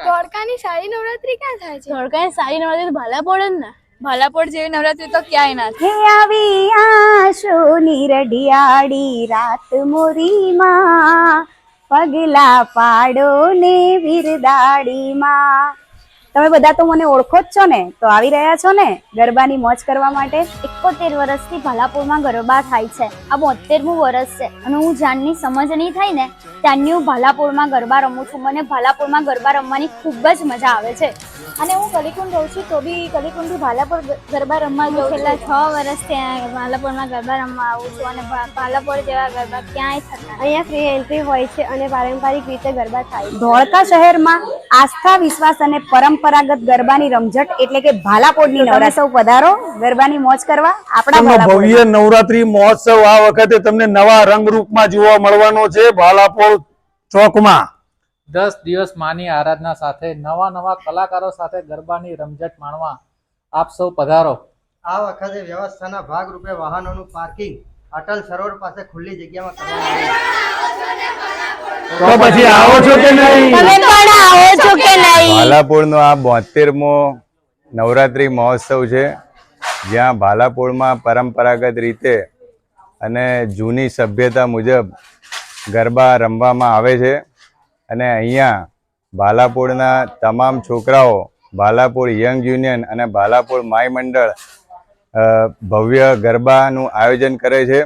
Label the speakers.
Speaker 1: ધોળકાની સારી નવરાત્રી ક્યાં થાય છે?
Speaker 2: ધોળકાની સારી નવરાત્રી તો ભાલાપોળ જ ને.
Speaker 1: ભાલાપોળ જેવી નવરાત્રી તો ક્યાંય ના થાય.
Speaker 3: હે આવી આશોની રઢિયાળી રાત મોરીમાં પગલા પાડો ને વિરદાડીમાં. તમે બધા તો મને ઓળખો જ છો ને, તો આવી રહ્યા છો ને ગરબાની મોજ કરવા માટે?
Speaker 2: 71 વર્ષથી ભાલાપોળમાં ગરબા થાય છે. આ 72મું વર્ષ છે અને હું જ્યારની સમજ નહીં થાય ને ત્યારની હું ભાલાપોળમાં ગરબા રમું છું. મને ભાલાપોળમાં ગરબા રમવાની ખૂબ જ મજા આવે છે.
Speaker 1: અને હું કલીકુંડ રહું છું તો બી કલીકુંડથી ભાલાપોળ ગરબા રમવા જાઉં છું.
Speaker 2: છેલ્લા 6 વર્ષથી ભાલાપોળમાં ગરબા રમવા આવું છું અને ભાલાપોળ જેવા ગરબા ક્યાંય થતા.
Speaker 1: અહીંયા ફ્રી એન્ટ્રી હોય છે અને પારંપરિક રીતે ગરબા થાય છે.
Speaker 3: ધોળકા શહેરમાં આસ્થા, વિશ્વાસ અને પરંપરાગત ગરબાની રમઝટ એટલે કે ભાલાપોળની નવરાત્રી. સૌ પધારો ગરબાની મોજ કરવા આપણા
Speaker 4: ભવ્ય નવરાત્રી મહોત્સવ આ વખતે તમને નવા રંગરૂપમાં જોવા મળવાનો છે ભાલાપોળ ચોકમાં.
Speaker 5: 10 દિવસ માની આરાધના સાથે નવા કલાકારો સાથે ગરબાની રમઝટ માણવા આપ સૌ પધારો.
Speaker 6: આ વખતે વ્યવસ્થાના ભાગરૂપે વાહનોનું પાર્કિંગ અટલ સરોવર પાસે ખુલ્લી જગ્યામાં કરવામાં
Speaker 4: તો પછી આવો છો કે નહીં?
Speaker 2: તમે પણ આવો છો કે નહીં?
Speaker 7: ભાલાપોળનો આ 72મો નવરાત્રી મહોત્સવ છે, જ્યાં ભાલાપોળમાં પરંપરાગત રીતે અને જૂની સભ્યતા મુજબ ગરબા રમવામાં આવે છે. અને અહીંયા ભાલાપોળના તમામ છોકરાઓ, ભાલાપોળ યંગ યુનિયન અને ભાલાપોળ માય મંડળ ભવ્ય ગરબાનું આયોજન કરે છે.